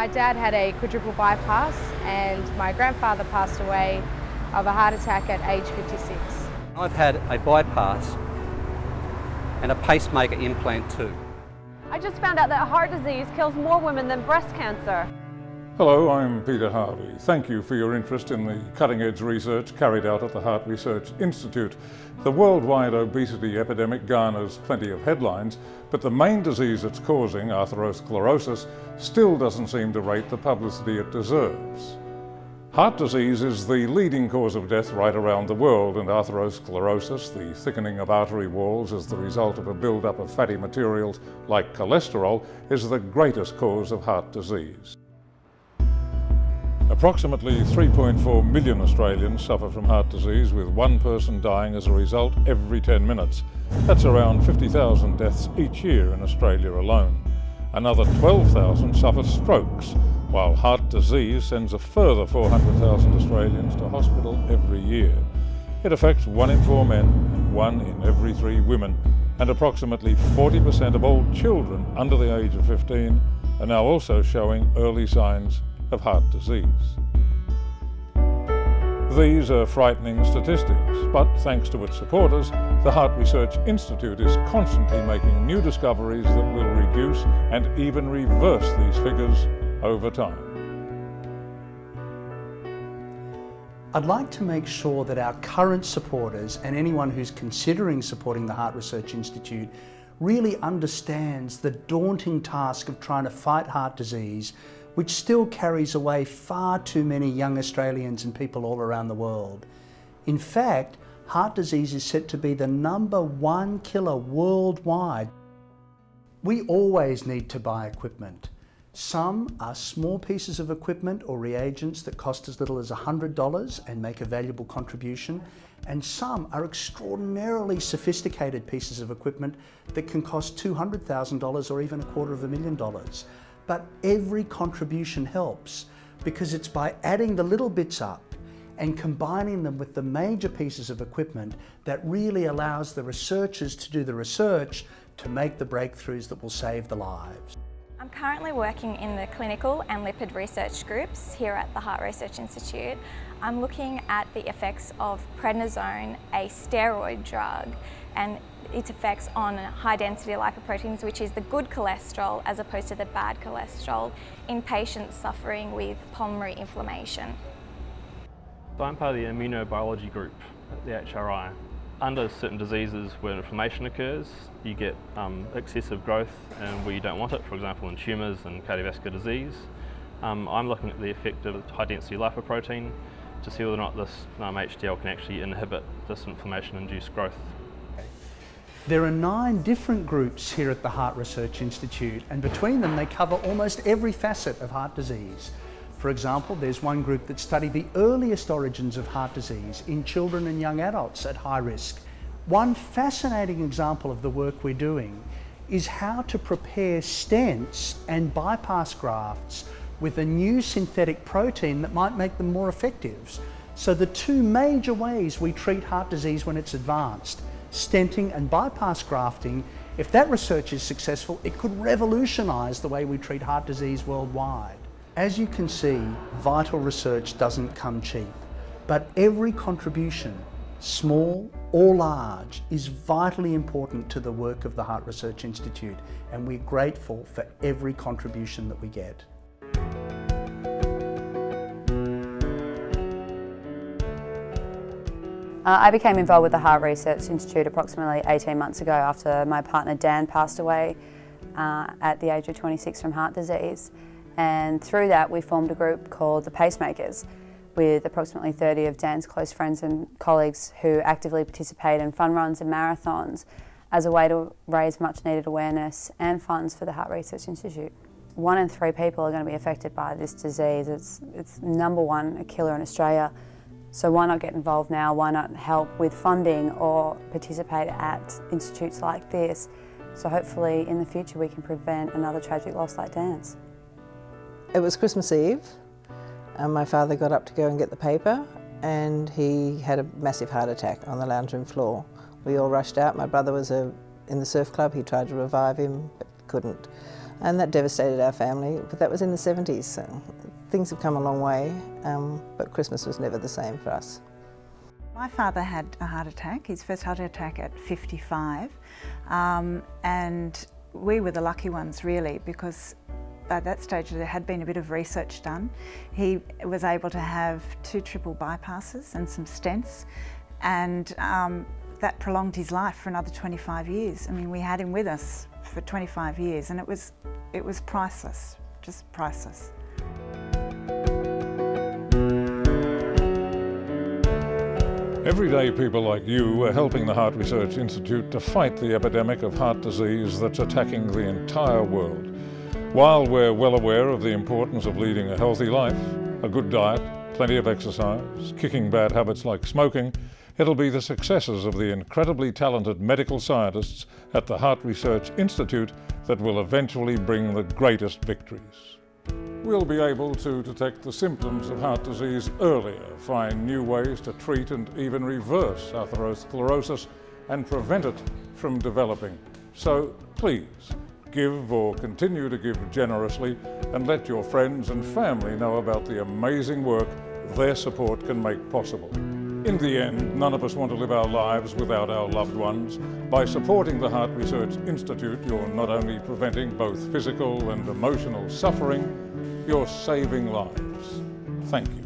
My dad had a quadruple bypass and my grandfather passed away of a heart attack at age 56. I've had a bypass and a pacemaker implant too. I just found out that heart disease kills more women than breast cancer. Hello, I'm Peter Harvey. Thank you for your interest in the cutting-edge research carried out at the Heart Research Institute. The worldwide obesity epidemic garners plenty of headlines, but the main disease it's causing, atherosclerosis, still doesn't seem to rate the publicity it deserves. Heart disease is the leading cause of death right around the world, and atherosclerosis, the thickening of artery walls as the result of a build-up of fatty materials like cholesterol, is the greatest cause of heart disease. Approximately 3.4 million Australians suffer from heart disease, with one person dying as a result every 10 minutes. That's around 50,000 deaths each year in Australia alone. Another 12,000 suffer strokes, while heart disease sends a further 400,000 Australians to hospital every year. It affects 1 in 4 men and 1 in every 3 women, and approximately 40% of all children under the age of 15 are now also showing early signs of heart disease. These are frightening statistics, but thanks to its supporters, the Heart Research Institute is constantly making new discoveries that will reduce and even reverse these figures over time. I'd like to make sure that our current supporters and anyone who's considering supporting the Heart Research Institute really understands the daunting task of trying to fight heart disease, which still carries away far too many young Australians and people all around the world. In fact, heart disease is said to be the #1 killer worldwide. We always need to buy equipment. Some are small pieces of equipment or reagents that cost as little as $100 and make a valuable contribution, and some are extraordinarily sophisticated pieces of equipment that can cost $200,000 or even $250,000. But every contribution helps, because it's by adding the little bits up and combining them with the major pieces of equipment that really allows the researchers to do the research to make the breakthroughs that will save the lives. I'm currently working in the clinical and lipid research groups here at the Heart Research Institute. I'm looking at the effects of prednisone, a steroid drug, and its effects on high-density lipoproteins, which is the good cholesterol as opposed to the bad cholesterol, in patients suffering with pulmonary inflammation. So I'm part of the immunobiology group at the HRI. Under certain diseases where inflammation occurs, you get excessive growth and where you don't want it, for example in tumours and cardiovascular disease. I'm looking at the effect of high-density lipoprotein to see whether or not this HDL can actually inhibit this inflammation-induced growth. There are 9 different groups here at the Heart Research Institute, and between them they cover almost every facet of heart disease. For example, there's one group that study the earliest origins of heart disease in children and young adults at high risk. One fascinating example of the work we're doing is how to prepare stents and bypass grafts with a new synthetic protein that might make them more effective. So the 2 major ways we treat heart disease when it's advanced, stenting and bypass grafting, if that research is successful, it could revolutionise the way we treat heart disease worldwide. As you can see, vital research doesn't come cheap, but every contribution, small or large, is vitally important to the work of the Heart Research Institute, and we're grateful for every contribution that we get. I became involved with the Heart Research Institute approximately 18 months ago after my partner Dan passed away at the age of 26 from heart disease. And through that we formed a group called the Pacemakers, with approximately 30 of Dan's close friends and colleagues who actively participate in fun runs and marathons as a way to raise much needed awareness and funds for the Heart Research Institute. 1 in 3 people are going to be affected by this disease. It's #1 a killer in Australia. So why not get involved now? Why not help with funding or participate at institutes like this? So hopefully in the future we can prevent another tragic loss like Dan's. It was Christmas Eve. My father got up to go and get the paper and he had a massive heart attack on the lounge room floor. We all rushed out. My brother was in the surf club. He tried to revive him but couldn't. And that devastated our family, but that was in the 70s, so things have come a long way, but Christmas was never the same for us. My father had a heart attack, his first heart attack at 55, and we were the lucky ones really, because by that stage there had been a bit of research done. He was able to have 2 triple bypasses and some stents, and that prolonged his life for another 25 years. I mean, we had him with us for 25 years, and it was priceless, just priceless. Everyday people like you are helping the Heart Research Institute to fight the epidemic of heart disease that's attacking the entire world. While we're well aware of the importance of leading a healthy life, a good diet, plenty of exercise, kicking bad habits like smoking, it'll be the successes of the incredibly talented medical scientists at the Heart Research Institute that will eventually bring the greatest victories. We'll be able to detect the symptoms of heart disease earlier, find new ways to treat and even reverse atherosclerosis and prevent it from developing. So please, give or continue to give generously, and let your friends and family know about the amazing work their support can make possible. In the end, none of us want to live our lives without our loved ones. By supporting the Heart Research Institute, you're not only preventing both physical and emotional suffering, you're saving lives. Thank you.